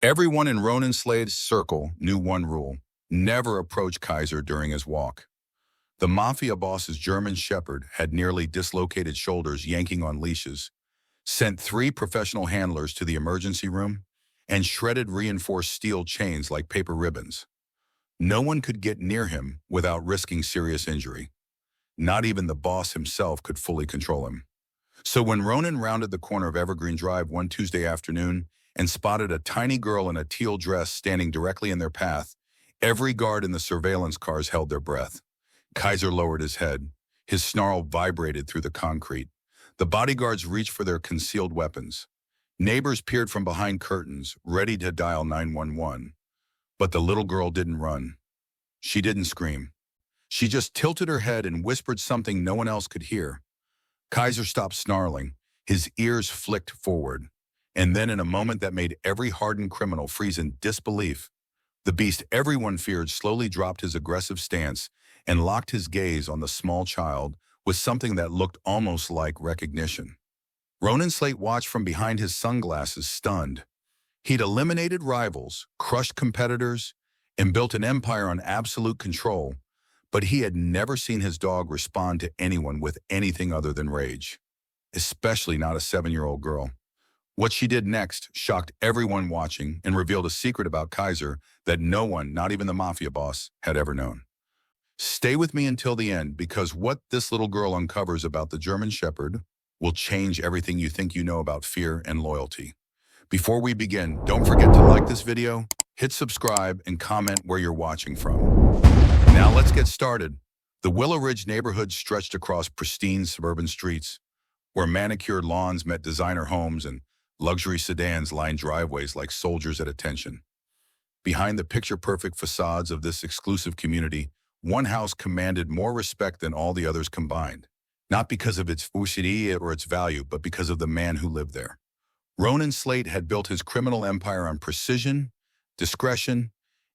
Everyone in Ronan Slade's circle knew one rule: never approach Kaiser during his walk. The Mafia Boss's German Shepherd had nearly dislocated shoulders yanking on leashes, sent 3 professional handlers to the emergency room, and shredded reinforced steel chains like paper ribbons. No one could get near him without risking serious injury. Not even the boss himself could fully control him. So when Ronan rounded the corner of Evergreen Drive one Tuesday afternoon and spotted a tiny girl in a teal dress standing directly in their path, every guard in the surveillance cars held their breath. Kaiser lowered his head. His snarl vibrated through the concrete. The bodyguards reached for their concealed weapons. Neighbors peered from behind curtains, ready to dial 911. But the little girl didn't run. She didn't scream. She just tilted her head and whispered something no one else could hear. Kaiser stopped snarling. His ears flicked forward. And then, in a moment that made every hardened criminal freeze in disbelief, the beast everyone feared slowly dropped his aggressive stance and locked his gaze on the small child with something that looked almost like recognition. Ronan Slate watched from behind his sunglasses, stunned. He'd eliminated rivals, crushed competitors, and built an empire on absolute control, but he had never seen his dog respond to anyone with anything other than rage, especially not a 7-year-old girl. What she did next shocked everyone watching and revealed a secret about Kaiser that no one, not even the Mafia Boss, had ever known. Stay with me until the end, because what this little girl uncovers about the German Shepherd will change everything you think you know about fear and loyalty. Before we begin, don't forget to like this video, hit subscribe, and comment where you're watching from. Now let's get started. The Willow Ridge neighborhood stretched across pristine suburban streets, where manicured lawns met designer homes and luxury sedans lined driveways like soldiers at attention. Behind the picture-perfect facades of this exclusive community, one house commanded more respect than all the others combined, not because of its faucity or its value, but because of the man who lived there. Ronan Slate had built his criminal empire on precision, discretion,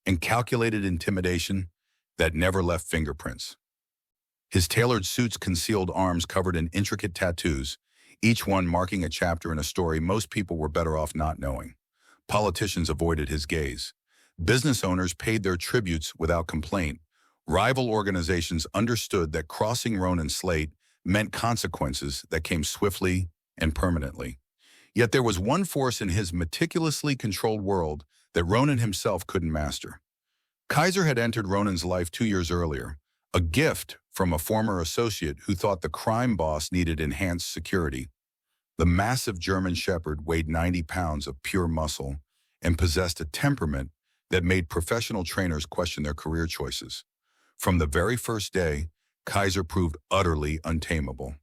and calculated intimidation that never left fingerprints. His tailored suits concealed arms covered in intricate tattoos, each one marking a chapter in a story most people were better off not knowing. Politicians avoided his gaze. Business owners paid their tributes without complaint. Rival organizations understood that crossing Ronan Slate meant consequences that came swiftly and permanently. Yet there was one force in his meticulously controlled world that Ronan himself couldn't master. Kaiser had entered Ronan's life 2 years earlier, a gift from a former associate who thought the crime boss needed enhanced security. The massive German Shepherd weighed 90 pounds of pure muscle and possessed a temperament that made professional trainers question their career choices. From the very first day, Kaiser proved utterly untamable.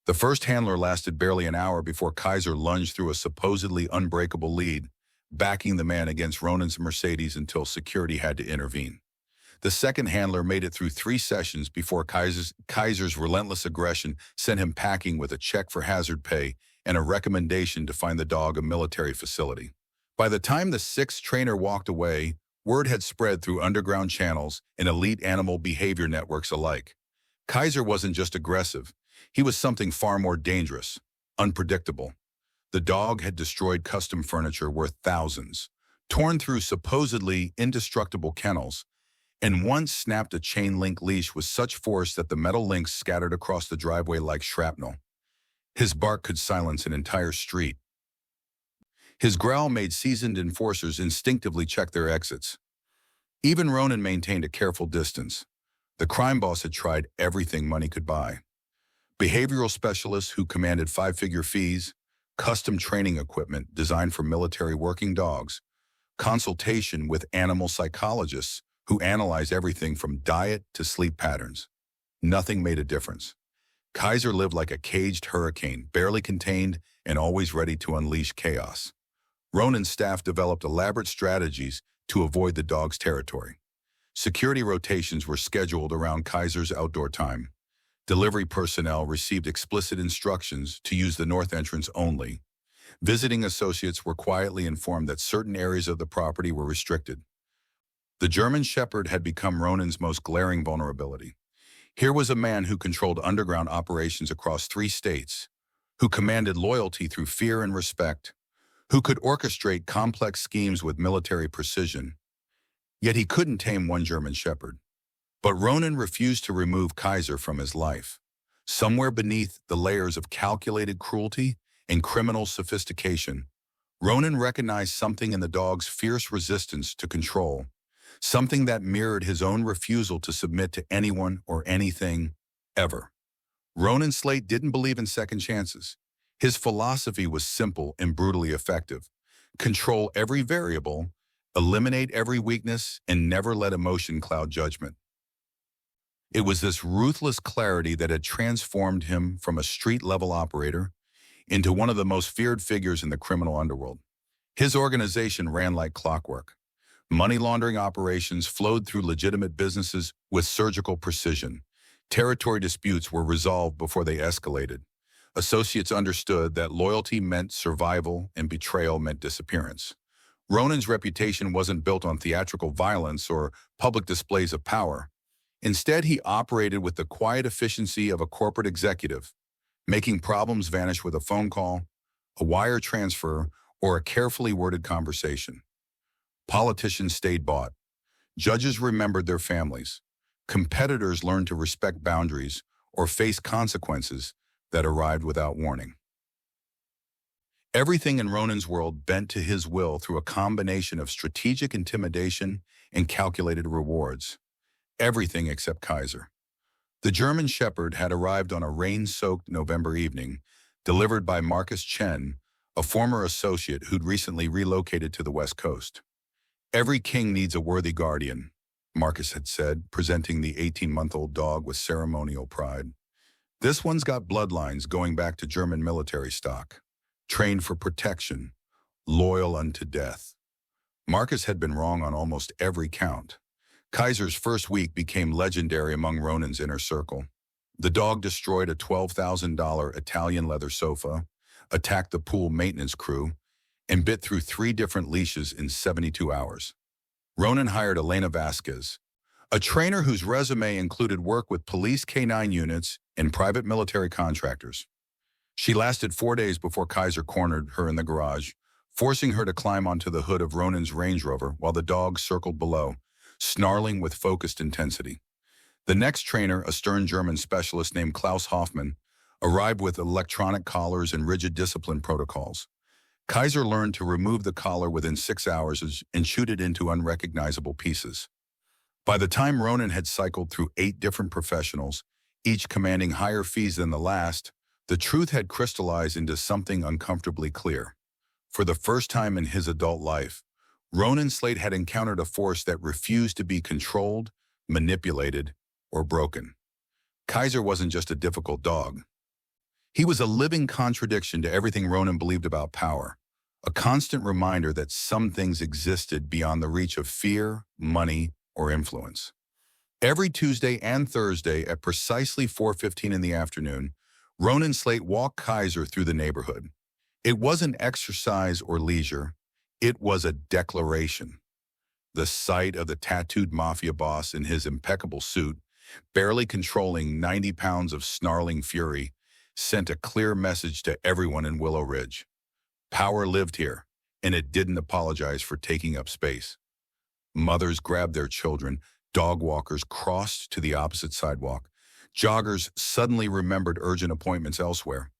The first handler lasted barely an hour before Kaiser lunged through a supposedly unbreakable lead, backing the man against Ronan's Mercedes until security had to intervene. The second handler made it through 3 sessions before Kaiser's relentless aggression sent him packing with a check for hazard pay and a recommendation to find the dog a military facility. By the time the 6th trainer walked away, word had spread through underground channels and elite animal behavior networks alike. Kaiser wasn't just aggressive, he was something far more dangerous, unpredictable. The dog had destroyed custom furniture worth thousands, torn through supposedly indestructible kennels, and once snapped a chain-link leash with such force that the metal links scattered across the driveway like shrapnel. His bark could silence an entire street. His growl made seasoned enforcers instinctively check their exits. Even Ronan maintained a careful distance. The crime boss had tried everything money could buy. Behavioral specialists who commanded 5-figure fees, custom training equipment designed for military working dogs, consultation with animal psychologists who analyze everything from diet to sleep patterns. Nothing made a difference. Kaiser lived like a caged hurricane, barely contained and always ready to unleash chaos. Ronan's staff developed elaborate strategies to avoid the dog's territory. Security rotations were scheduled around Kaiser's outdoor time. Delivery personnel received explicit instructions to use the north entrance only. Visiting associates were quietly informed that certain areas of the property were restricted. The German Shepherd had become Ronan's most glaring vulnerability. Here was a man who controlled underground operations across 3 states, who commanded loyalty through fear and respect, who could orchestrate complex schemes with military precision. Yet he couldn't tame one German shepherd. But Ronan refused to remove Kaiser from his life. Somewhere beneath the layers of calculated cruelty and criminal sophistication, Ronan recognized something in the dog's fierce resistance to control, something that mirrored his own refusal to submit to anyone or anything, ever. Ronan Slate didn't believe in second chances. His philosophy was simple and brutally effective. Control every variable, eliminate every weakness, and never let emotion cloud judgment. It was this ruthless clarity that had transformed him from a street-level operator into one of the most feared figures in the criminal underworld. His organization ran like clockwork. Money laundering operations flowed through legitimate businesses with surgical precision. Territory disputes were resolved before they escalated. Associates understood that loyalty meant survival and betrayal meant disappearance. Ronan's reputation wasn't built on theatrical violence or public displays of power. Instead, he operated with the quiet efficiency of a corporate executive, making problems vanish with a phone call, a wire transfer, or a carefully worded conversation. Politicians stayed bought. Judges remembered their families. Competitors learned to respect boundaries or face consequences that arrived without warning. Everything in Ronan's world bent to his will through a combination of strategic intimidation and calculated rewards. Everything except Kaiser. The German shepherd had arrived on a rain-soaked November evening, delivered by Marcus Chen, a former associate who'd recently relocated to the West Coast. "Every king needs a worthy guardian," Marcus had said, presenting the 18-month-old dog with ceremonial pride. "This one's got bloodlines going back to German military stock. Trained for protection, loyal unto death." Marcus had been wrong on almost every count. Kaiser's first week became legendary among Ronan's inner circle. The dog destroyed a $12,000 Italian leather sofa, attacked the pool maintenance crew, and bit through 3 different leashes in 72 hours. Ronan hired Elena Vasquez, a trainer whose resume included work with police K-9 units and private military contractors. She lasted 4 days before Kaiser cornered her in the garage, forcing her to climb onto the hood of Ronan's Range Rover while the dog circled below, snarling with focused intensity. The next trainer, a stern German specialist named Klaus Hoffmann, arrived with electronic collars and rigid discipline protocols. Kaiser learned to remove the collar within 6 hours and shoot it into unrecognizable pieces. By the time Ronan had cycled through 8 different professionals, each commanding higher fees than the last, the truth had crystallized into something uncomfortably clear. For the first time in his adult life, Ronan Slate had encountered a force that refused to be controlled, manipulated, or broken. Kaiser wasn't just a difficult dog. He was a living contradiction to everything Ronan believed about power, a constant reminder that some things existed beyond the reach of fear, money, or influence. Every Tuesday and Thursday at precisely 4:15 in the afternoon, Ronan Slate walked Kaiser through the neighborhood. It wasn't exercise or leisure. It was a declaration. The sight of the tattooed mafia boss in his impeccable suit, barely controlling 90 pounds of snarling fury, sent a clear message to everyone in Willow Ridge. Power lived here, and it didn't apologize for taking up space. Mothers grabbed their children, dog walkers crossed to the opposite sidewalk. Joggers suddenly remembered urgent appointments elsewhere.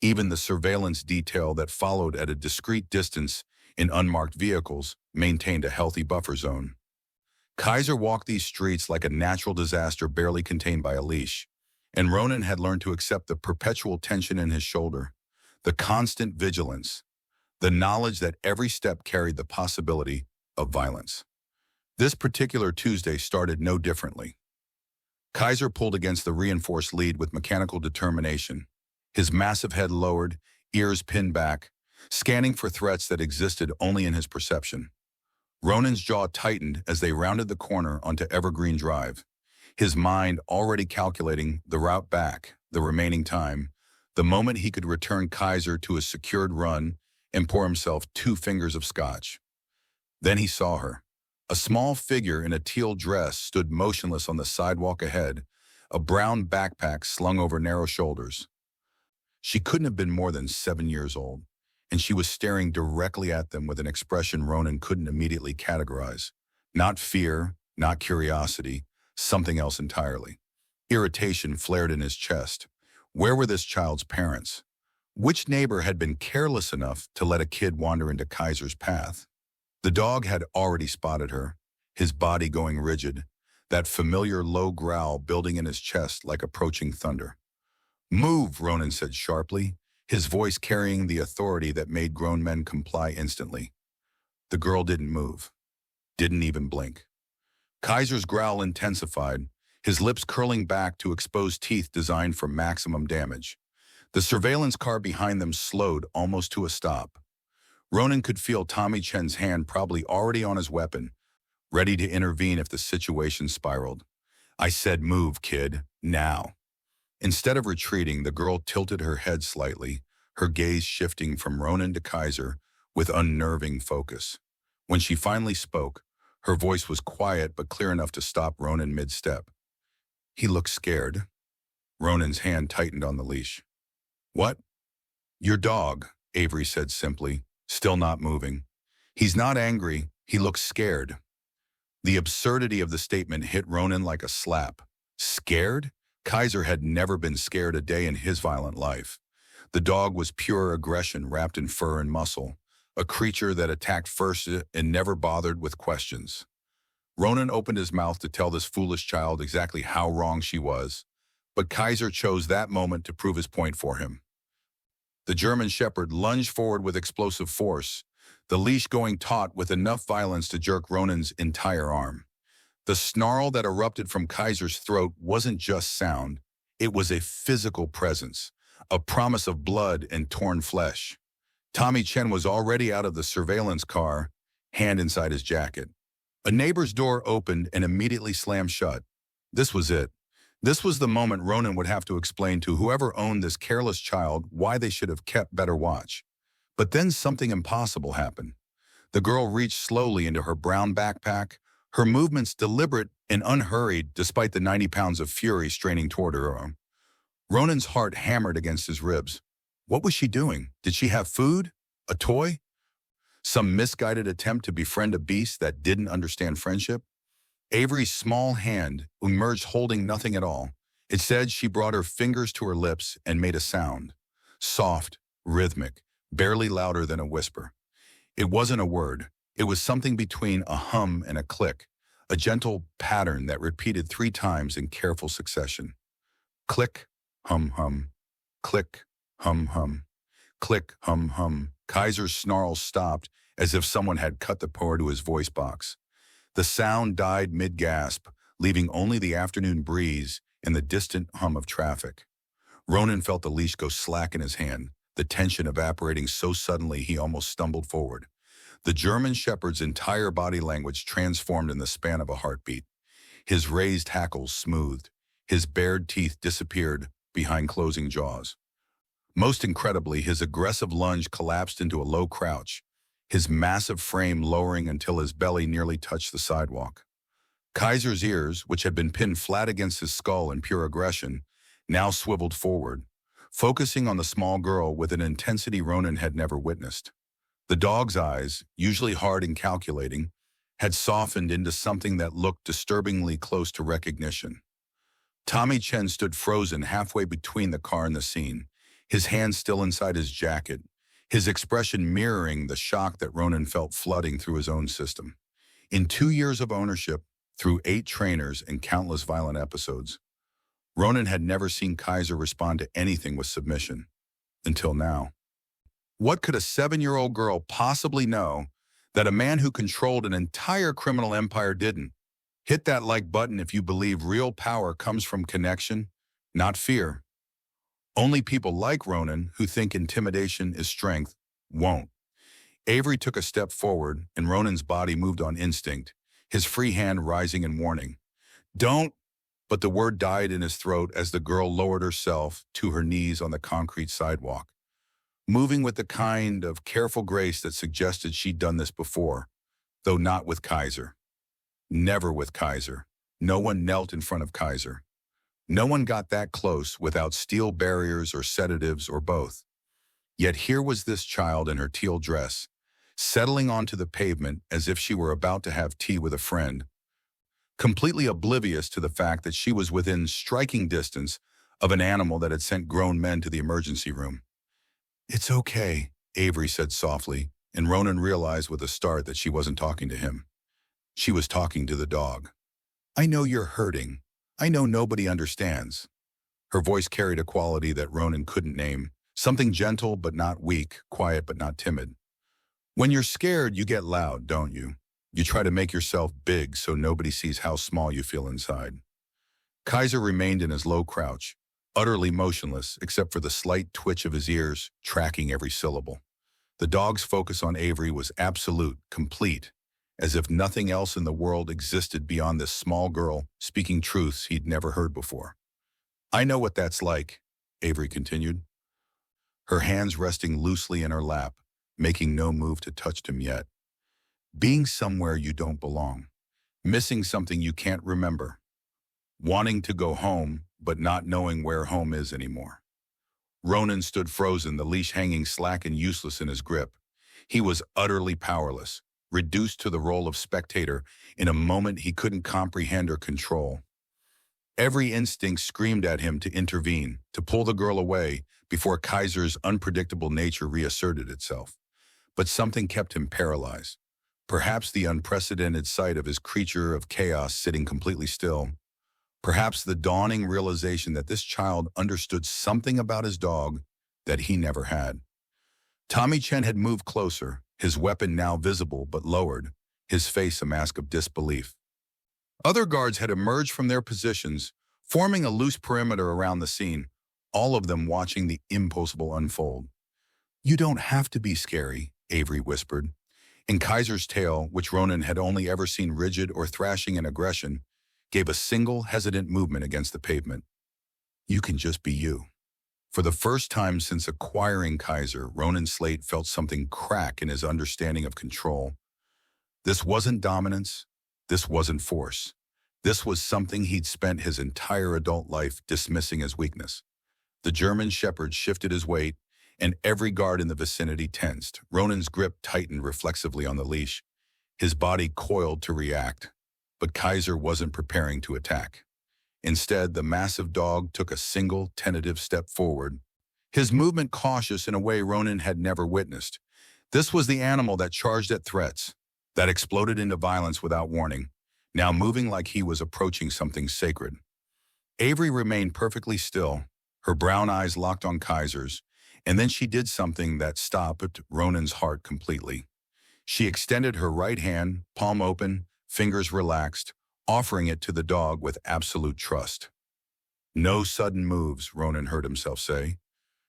Even the surveillance detail that followed at a discreet distance in unmarked vehicles maintained a healthy buffer zone. Kaiser walked these streets like a natural disaster barely contained by a leash, and Ronan had learned to accept the perpetual tension in his shoulder, the constant vigilance, the knowledge that every step carried the possibility of violence. This particular Tuesday started no differently. Kaiser pulled against the reinforced lead with mechanical determination, his massive head lowered, ears pinned back, scanning for threats that existed only in his perception. Ronan's jaw tightened as they rounded the corner onto Evergreen Drive, his mind already calculating the route back, the remaining time, the moment he could return Kaiser to a secured run and pour himself 2 fingers of scotch. Then he saw her. A small figure in a teal dress stood motionless on the sidewalk ahead, a brown backpack slung over narrow shoulders. She couldn't have been more than 7 years old, and she was staring directly at them with an expression Ronan couldn't immediately categorize. Not fear, not curiosity, something else entirely. Irritation flared in his chest. Where were this child's parents? Which neighbor had been careless enough to let a kid wander into Kaiser's path? The dog had already spotted her, his body going rigid, that familiar low growl building in his chest like approaching thunder. "Move," Ronan said sharply, his voice carrying the authority that made grown men comply instantly. The girl didn't move, didn't even blink. Kaiser's growl intensified, his lips curling back to expose teeth designed for maximum damage. The surveillance car behind them slowed almost to a stop. Ronan could feel Tommy Chen's hand probably already on his weapon, ready to intervene if the situation spiraled. "I said move, kid, now." Instead of retreating, the girl tilted her head slightly, her gaze shifting from Ronan to Kaiser with unnerving focus. When she finally spoke, her voice was quiet but clear enough to stop Ronan mid-step. "He looked scared." Ronan's hand tightened on the leash. "What?" "Your dog," Avery said simply, still not moving. "He's not angry, he looks scared." The absurdity of the statement hit Ronan like a slap. Scared? Kaiser had never been scared a day in his violent life. The dog was pure aggression wrapped in fur and muscle, a creature that attacked first and never bothered with questions. Ronan opened his mouth to tell this foolish child exactly how wrong she was, but Kaiser chose that moment to prove his point for him. The German Shepherd lunged forward with explosive force, the leash going taut with enough violence to jerk Ronan's entire arm. The snarl that erupted from Kaiser's throat wasn't just sound, it was a physical presence, a promise of blood and torn flesh. Tommy Chen was already out of the surveillance car, hand inside his jacket. A neighbor's door opened and immediately slammed shut. This was it. This was the moment Ronan would have to explain to whoever owned this careless child why they should have kept better watch. But then something impossible happened. The girl reached slowly into her brown backpack, her movements deliberate and unhurried despite the 90 pounds of fury straining toward her arm. Ronan's heart hammered against his ribs. What was she doing? Did she have food? A toy? Some misguided attempt to befriend a beast that didn't understand friendship? Avery's small hand emerged holding nothing at all. It said she brought her fingers to her lips and made a sound. Soft, rhythmic, barely louder than a whisper. It wasn't a word. It was something between a hum and a click, a gentle pattern that repeated 3 times in careful succession. Click, hum hum, click, hum hum, click, hum hum. Kaiser's snarls stopped as if someone had cut the power to his voice box. The sound died mid-gasp, leaving only the afternoon breeze and the distant hum of traffic. Ronan felt the leash go slack in his hand, the tension evaporating so suddenly he almost stumbled forward. The German Shepherd's entire body language transformed in the span of a heartbeat. His raised hackles smoothed, his bared teeth disappeared behind closing jaws. Most incredibly, his aggressive lunge collapsed into a low crouch, his massive frame lowering until his belly nearly touched the sidewalk. Kaiser's ears, which had been pinned flat against his skull in pure aggression, now swiveled forward, focusing on the small girl with an intensity Ronan had never witnessed. The dog's eyes, usually hard and calculating, had softened into something that looked disturbingly close to recognition. Tommy Chen stood frozen halfway between the car and the scene, his hand still inside his jacket, his expression mirroring the shock that Ronan felt flooding through his own system. In 2 years of ownership, through 8 trainers and countless violent episodes, Ronan had never seen Kaiser respond to anything with submission. Until now. What could a 7-year-old girl possibly know that a man who controlled an entire criminal empire didn't? Hit that like button if you believe real power comes from connection, not fear. Only people like Ronan, who think intimidation is strength, won't. Avery took a step forward, and Ronan's body moved on instinct, his free hand rising in warning. "Don't," but the word died in his throat as the girl lowered herself to her knees on the concrete sidewalk, moving with the kind of careful grace that suggested she'd done this before, though not with Kaiser. Never with Kaiser. No one knelt in front of Kaiser. No one got that close without steel barriers or sedatives or both. Yet here was this child in her teal dress, settling onto the pavement as if she were about to have tea with a friend, completely oblivious to the fact that she was within striking distance of an animal that had sent grown men to the emergency room. "It's okay," Avery said softly, and Ronan realized with a start that she wasn't talking to him. She was talking to the dog. "I know you're hurting. I know nobody understands." Her voice carried a quality that Ronan couldn't name, something gentle but not weak, quiet but not timid. "When you're scared, you get loud, don't you? You try to make yourself big so nobody sees how small you feel inside." Kaiser remained in his low crouch, utterly motionless except for the slight twitch of his ears, tracking every syllable. The dog's focus on Avery was absolute, complete, as if nothing else in the world existed beyond this small girl speaking truths he'd never heard before. "I know what that's like," Avery continued, her hands resting loosely in her lap, making no move to touch him yet. "Being somewhere you don't belong, missing something you can't remember, wanting to go home but not knowing where home is anymore." Ronan stood frozen, the leash hanging slack and useless in his grip. He was utterly powerless, reduced to the role of spectator in a moment he couldn't comprehend or control. Every instinct screamed at him to intervene, to pull the girl away before Kaiser's unpredictable nature reasserted itself. But something kept him paralyzed. Perhaps the unprecedented sight of his creature of chaos sitting completely still. Perhaps the dawning realization that this child understood something about his dog that he never had. Tommy Chen had moved closer, his weapon now visible but lowered, his face a mask of disbelief. Other guards had emerged from their positions, forming a loose perimeter around the scene, all of them watching the impossible unfold. "You don't have to be scary," Avery whispered. And Kaiser's tail, which Ronan had only ever seen rigid or thrashing in aggression, gave a single hesitant movement against the pavement. "You can just be you." For the first time since acquiring Kaiser, Ronan Slate felt something crack in his understanding of control. This wasn't dominance. This wasn't force. This was something he'd spent his entire adult life dismissing as weakness. The German shepherd shifted his weight, and every guard in the vicinity tensed. Ronan's grip tightened reflexively on the leash. His body coiled to react. But Kaiser wasn't preparing to attack. Instead, the massive dog took a single, tentative step forward, his movement cautious in a way Ronan had never witnessed. This was the animal that charged at threats, that exploded into violence without warning, now moving like he was approaching something sacred. Avery remained perfectly still, her brown eyes locked on Kaiser's, and then she did something that stopped Ronan's heart completely. She extended her right hand, palm open, fingers relaxed, offering it to the dog with absolute trust. "No sudden moves," Ronan heard himself say,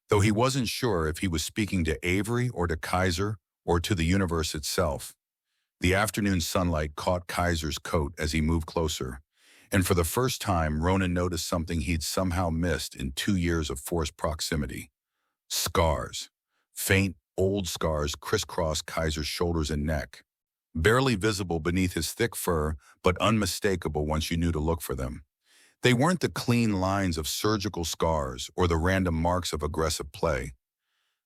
though he wasn't sure if he was speaking to Avery or to Kaiser or to the universe itself. The afternoon sunlight caught Kaiser's coat as he moved closer, and for the first time, Ronan noticed something he'd somehow missed in 2 years of forced proximity. Scars. Faint, old scars crisscrossed Kaiser's shoulders and neck, barely visible beneath his thick fur, but unmistakable once you knew to look for them. They weren't the clean lines of surgical scars or the random marks of aggressive play.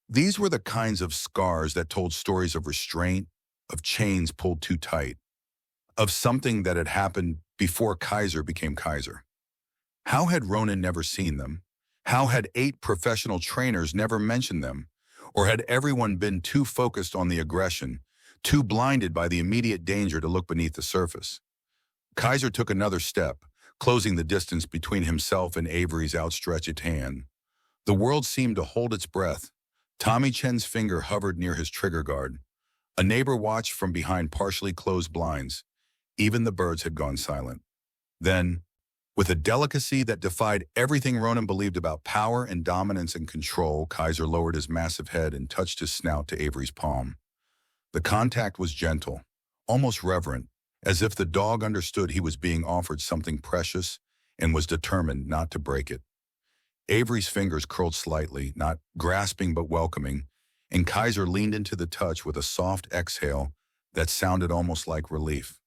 These were the kinds of scars that told stories of restraint, of chains pulled too tight, of something that had happened before Kaiser became Kaiser. How had Ronan never seen them? How had 8 professional trainers never mentioned them? Or had everyone been too focused on the aggression, too blinded by the immediate danger to look beneath the surface? Kaiser took another step, closing the distance between himself and Avery's outstretched hand. The world seemed to hold its breath. Tommy Chen's finger hovered near his trigger guard. A neighbor watched from behind partially closed blinds. Even the birds had gone silent. Then, with a delicacy that defied everything Ronan believed about power and dominance and control, Kaiser lowered his massive head and touched his snout to Avery's palm. The contact was gentle, almost reverent, as if the dog understood he was being offered something precious and was determined not to break it. Avery's fingers curled slightly, not grasping but welcoming, and Kaiser leaned into the touch with a soft exhale that sounded almost like relief.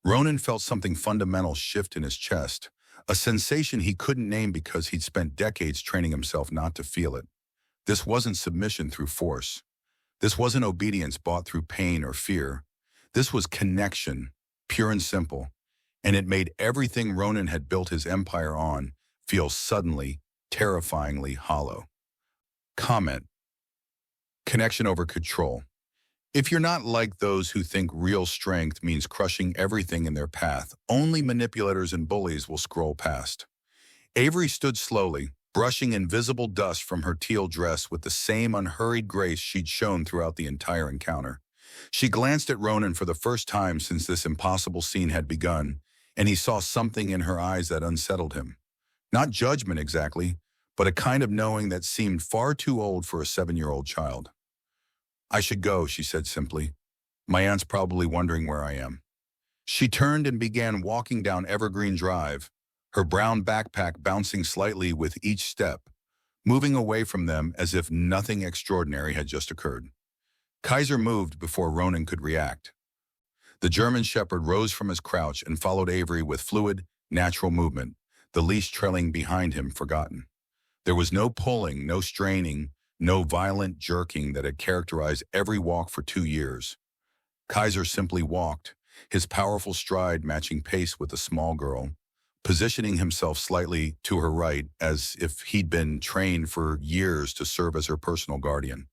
Ronan felt something fundamental shift in his chest, a sensation he couldn't name because he'd spent decades training himself not to feel it. This wasn't submission through force. This wasn't obedience bought through pain or fear. This was connection, pure and simple, and it made everything Ronan had built his empire on feel suddenly, terrifyingly hollow. Comment: connection over control. If you're not like those who think real strength means crushing everything in their path, only manipulators and bullies will scroll past. Avery stood slowly, brushing invisible dust from her teal dress with the same unhurried grace she'd shown throughout the entire encounter. She glanced at Ronan for the first time since this impossible scene had begun, and he saw something in her eyes that unsettled him. Not judgment exactly, but a kind of knowing that seemed far too old for a 7-year-old child. "I should go," she said simply. "My aunt's probably wondering where I am." She turned and began walking down Evergreen Drive, her brown backpack bouncing slightly with each step, moving away from them as if nothing extraordinary had just occurred. Kaiser moved before Ronan could react. The German Shepherd rose from his crouch and followed Avery with fluid, natural movement, the leash trailing behind him forgotten. There was no pulling, no straining, no violent jerking that had characterized every walk for 2 years. Kaiser simply walked, his powerful stride matching pace with the small girl, positioning himself slightly to her right as if he'd been trained for years to serve as her personal guardian.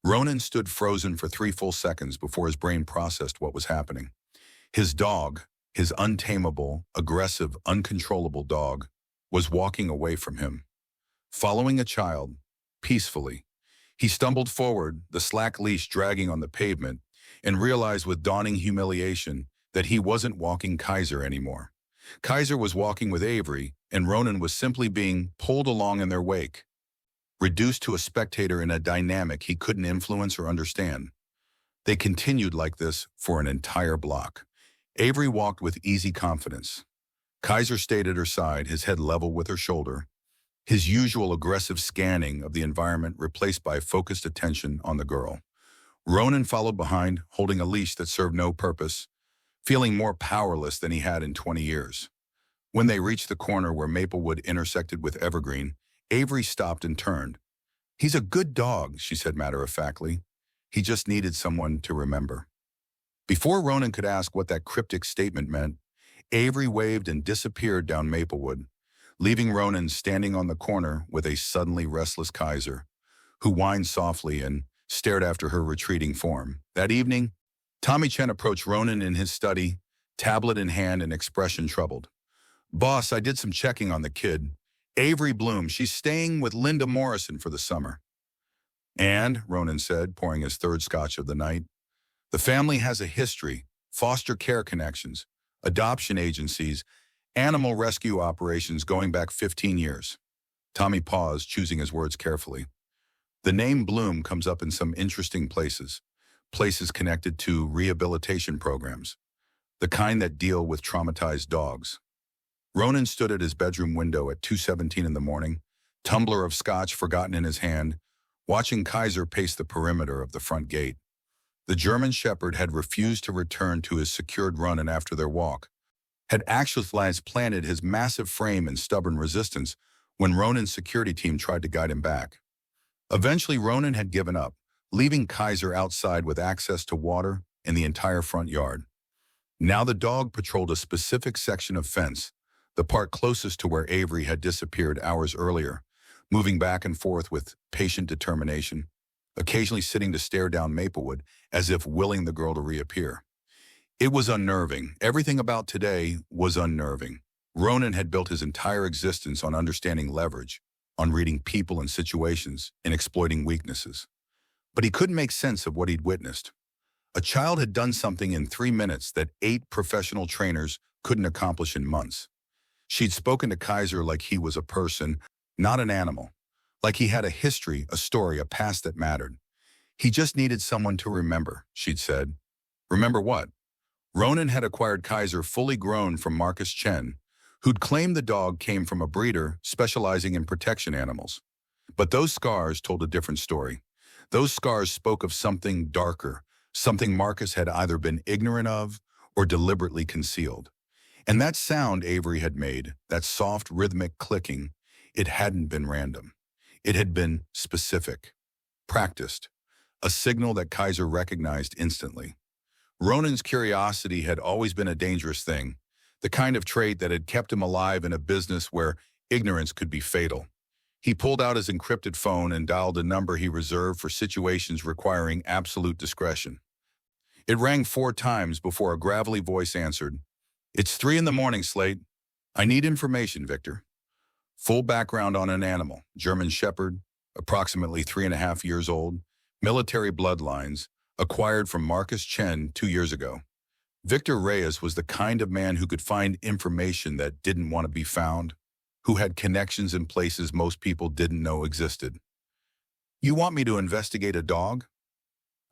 Ronan stood frozen for 3 full seconds before his brain processed what was happening. His dog, his untamable, aggressive, uncontrollable dog, was walking away from him, following a child, peacefully. He stumbled forward, the slack leash dragging on the pavement, and realized with dawning humiliation that he wasn't walking Kaiser anymore. Kaiser was walking with Avery, and Ronan was simply being pulled along in their wake, reduced to a spectator in a dynamic he couldn't influence or understand. They continued like this for an entire block. Avery walked with easy confidence. Kaiser stayed at her side, his head level with her shoulder, his usual aggressive scanning of the environment replaced by focused attention on the girl. Ronan followed behind, holding a leash that served no purpose, feeling more powerless than he had in 20 years. When they reached the corner where Maplewood intersected with Evergreen, Avery stopped and turned. "He's a good dog," she said matter-of-factly. "He just needed someone to remember." Before Ronan could ask what that cryptic statement meant, Avery waved and disappeared down Maplewood, leaving Ronan standing on the corner with a suddenly restless Kaiser, who whined softly and stared after her retreating form. That evening, Tommy Chen approached Ronan in his study, tablet in hand and expression troubled. "Boss, I did some checking on the kid. Avery Bloom, she's staying with Linda Morrison for the summer." "And," Ronan said, pouring his 3rd scotch of the night, "the family has a history, foster care connections, adoption agencies, animal rescue operations going back 15 years. Tommy paused, choosing his words carefully. "The name Bloom comes up in some interesting places connected to rehabilitation programs, the kind that deal with traumatized dogs." Ronan stood at his bedroom window at 2:17 in the morning, tumbler of scotch forgotten in his hand, watching Kaiser pace the perimeter of the front gate. The German Shepherd had refused to return to his secured run, and after their walk, had actually planted his massive frame in stubborn resistance when Ronan's security team tried to guide him back. Eventually, Ronan had given up, leaving Kaiser outside with access to water and the entire front yard. Now the dog patrolled a specific section of fence, the part closest to where Avery had disappeared hours earlier, moving back and forth with patient determination, occasionally sitting to stare down Maplewood as if willing the girl to reappear. It was unnerving. Everything about today was unnerving. Ronan had built his entire existence on understanding leverage, on reading people and situations, and exploiting weaknesses. But he couldn't make sense of what he'd witnessed. A child had done something in 3 minutes that 8 professional trainers couldn't accomplish in months. She'd spoken to Kaiser like he was a person, not an animal. Like he had a history, a story, a past that mattered. He just needed someone to remember, she'd said. Remember what? Ronan had acquired Kaiser fully grown from Marcus Chen, who'd claimed the dog came from a breeder specializing in protection animals. But those scars told a different story. Those scars spoke of something darker, something Marcus had either been ignorant of or deliberately concealed. And that sound Avery had made, that soft rhythmic clicking, it hadn't been random. It had been specific, practiced, a signal that Kaiser recognized instantly. Ronan's curiosity had always been a dangerous thing, the kind of trait that had kept him alive in a business where ignorance could be fatal. He pulled out his encrypted phone and dialed a number he reserved for situations requiring absolute discretion. It rang 4 times before a gravelly voice answered. "It's 3 in the morning, Slate. I need information, Victor." Full background on an animal, German Shepherd, approximately 3.5 years old, military bloodlines, acquired from Marcus Chen 2 years ago. Victor Reyes was the kind of man who could find information that didn't want to be found, who had connections in places most people didn't know existed. "You want me to investigate a dog?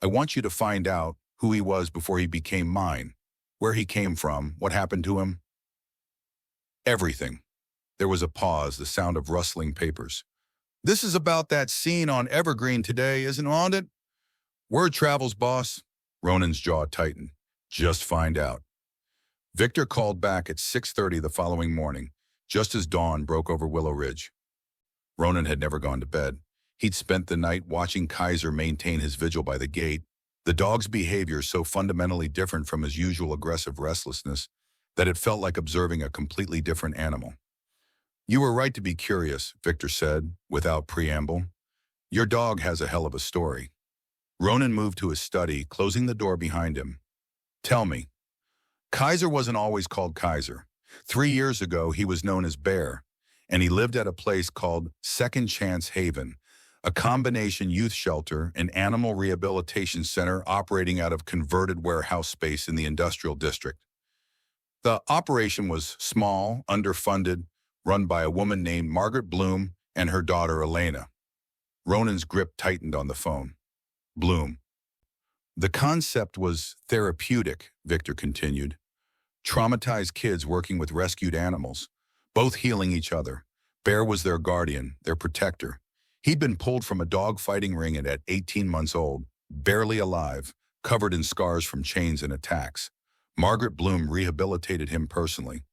I want you to find out who he was before he became mine, where he came from, what happened to him." "Everything." There was a pause, the sound of rustling papers. "This is about that scene on Evergreen today, isn't it?" "Word travels, boss." Ronan's jaw tightened. "Just find out." Victor called back at 6:30 the following morning, just as dawn broke over Willow Ridge. Ronan had never gone to bed. He'd spent the night watching Kaiser maintain his vigil by the gate, the dog's behavior so fundamentally different from his usual aggressive restlessness that it felt like observing a completely different animal. "You were right to be curious," Victor said, without preamble. "Your dog has a hell of a story." Ronan moved to his study, closing the door behind him. "Tell me." Kaiser wasn't always called Kaiser. 3 years ago, he was known as Bear, and he lived at a place called Second Chance Haven, a combination youth shelter and animal rehabilitation center operating out of converted warehouse space in the industrial district. The operation was small, underfunded, run by a woman named Margaret Bloom and her daughter Elena. Ronan's grip tightened on the phone. Bloom. "The concept was therapeutic," Victor continued. "Traumatized kids working with rescued animals, both healing each other. Bear was their guardian, their protector. He'd been pulled from a dog-fighting ring at 18 months old, barely alive, covered in scars from chains and attacks. Margaret Bloom rehabilitated him personally."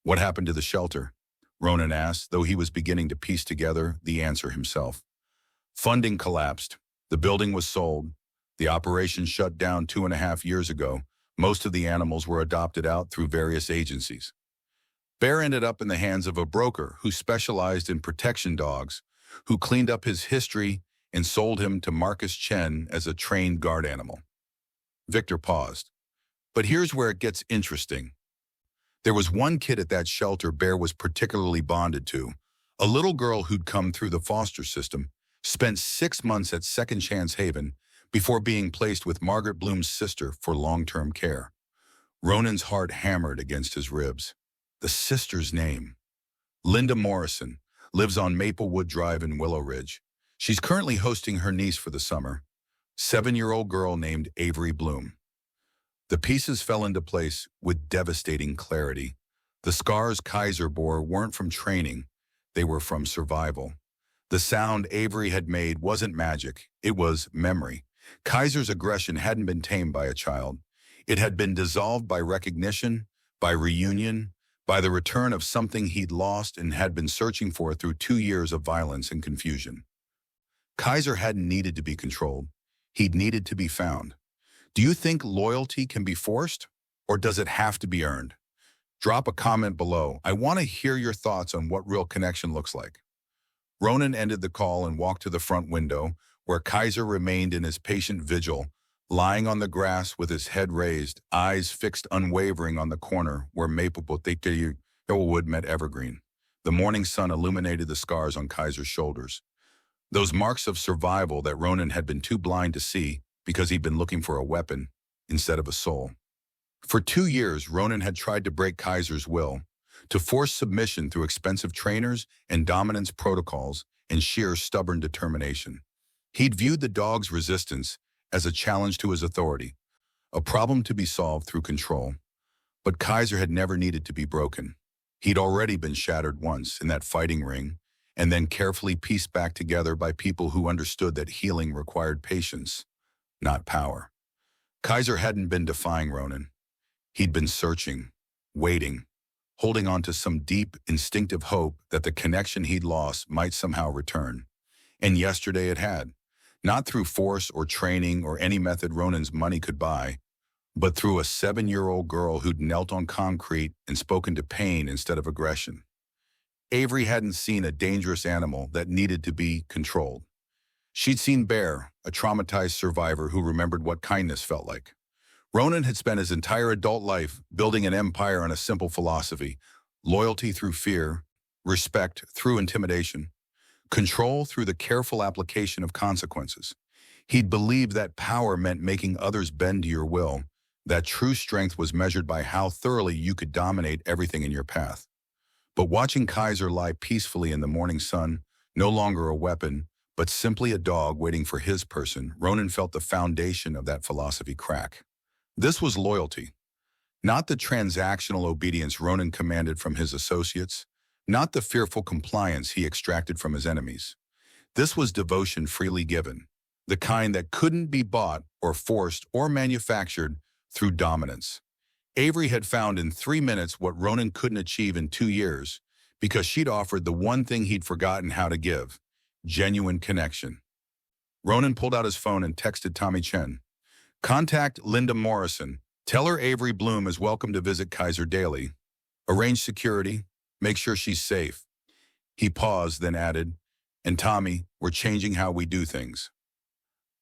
"What happened to the shelter?" Ronan asked, though he was beginning to piece together the answer himself. "Funding collapsed. The building was sold. The operation shut down 2.5 years ago. Most of the animals were adopted out through various agencies. Bear ended up in the hands of a broker who specialized in protection dogs, who cleaned up his history and sold him to Marcus Chen as a trained guard animal." Victor paused. "But here's where it gets interesting. There was one kid at that shelter Bear was particularly bonded to, a little girl who'd come through the foster system, spent 6 months at Second Chance Haven before being placed with Margaret Bloom's sister for long-term care." Ronan's heart hammered against his ribs. The sister's name. "Linda Morrison, lives on Maplewood Drive in Willow Ridge. She's currently hosting her niece for the summer. 7-year-old girl named Avery Bloom." The pieces fell into place with devastating clarity. The scars Kaiser bore weren't from training, they were from survival. The sound Avery had made wasn't magic, it was memory. Kaiser's aggression hadn't been tamed by a child. It had been dissolved by recognition, by reunion, by the return of something he'd lost and had been searching for through 2 years of violence and confusion. Kaiser hadn't needed to be controlled. He'd needed to be found. Do you think loyalty can be forced, or does it have to be earned? Drop a comment below. I want to hear your thoughts on what real connection looks like. Ronan ended the call and walked to the front window, where Kaiser remained in his patient vigil, lying on the grass with his head raised, eyes fixed unwavering on the corner where Maplewood met Evergreen. The morning sun illuminated the scars on Kaiser's shoulders. Those marks of survival that Ronan had been too blind to see because he'd been looking for a weapon instead of a soul. For 2 years, Ronan had tried to break Kaiser's will, to force submission through expensive trainers and dominance protocols and sheer stubborn determination. He'd viewed the dog's resistance as a challenge to his authority, a problem to be solved through control. But Kaiser had never needed to be broken. He'd already been shattered once in that fighting ring, and then carefully pieced back together by people who understood that healing required patience, not power. Kaiser hadn't been defying Ronan. He'd been searching, waiting, holding on to some deep, instinctive hope that the connection he'd lost might somehow return. And yesterday it had. Not through force or training or any method Ronan's money could buy, but through a 7-year-old girl who'd knelt on concrete and spoken to pain instead of aggression. Avery hadn't seen a dangerous animal that needed to be controlled. She'd seen Bear, a traumatized survivor who remembered what kindness felt like. Ronan had spent his entire adult life building an empire on a simple philosophy: loyalty through fear, respect through intimidation, control through the careful application of consequences. He'd believed that power meant making others bend to your will, that true strength was measured by how thoroughly you could dominate everything in your path. But watching Kaiser lie peacefully in the morning sun, no longer a weapon, but simply a dog waiting for his person, Ronan felt the foundation of that philosophy crack. This was loyalty. Not the transactional obedience Ronan commanded from his associates, not the fearful compliance he extracted from his enemies. This was devotion freely given, the kind that couldn't be bought or forced or manufactured through dominance. Avery had found in 3 minutes what Ronan couldn't achieve in 2 years because she'd offered the one thing he'd forgotten how to give: genuine connection. Ronan pulled out his phone and texted Tommy Chen. "Contact Linda Morrison. Tell her Avery Bloom is welcome to visit Kaiser daily. Arrange security. Make sure she's safe." He paused, then added, "And Tommy, we're changing how we do things."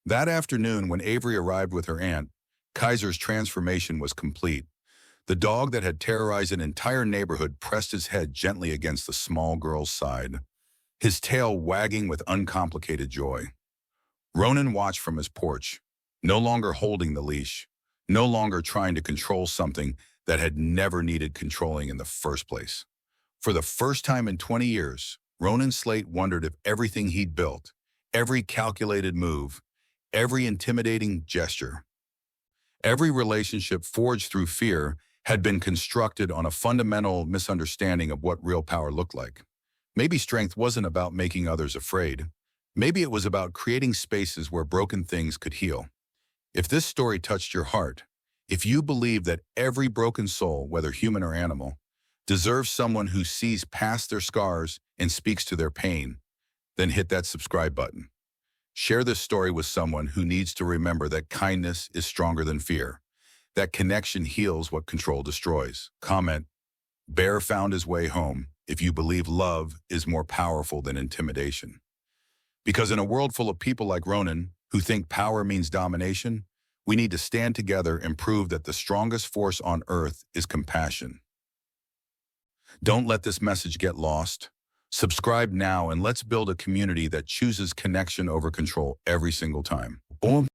That afternoon, when Avery arrived with her aunt, Kaiser's transformation was complete. The dog that had terrorized an entire neighborhood pressed his head gently against the small girl's side, his tail wagging with uncomplicated joy. Ronan watched from his porch, no longer holding the leash, no longer trying to control something that had never needed controlling in the first place. For the first time in 20 years, Ronan Slate wondered if everything he'd built, every calculated move, every intimidating gesture, every relationship forged through fear had been constructed on a fundamental misunderstanding of what real power looked like. Maybe strength wasn't about making others afraid. Maybe it was about creating spaces where broken things could heal. If this story touched your heart, if you believe that every broken soul, whether human or animal, deserves someone who sees past their scars and speaks to their pain, then hit that subscribe button. Share this story with someone who needs to remember that kindness is stronger than fear, that connection heals what control destroys. Comment, "Bear found his way home," if you believe love is more powerful than intimidation. Because in a world full of people like Ronan, who think power means domination, we need to stand together and prove that the strongest force on earth is compassion. Don't let this message get lost. Subscribe now and let's build a community that chooses connection over control every single time. Boom.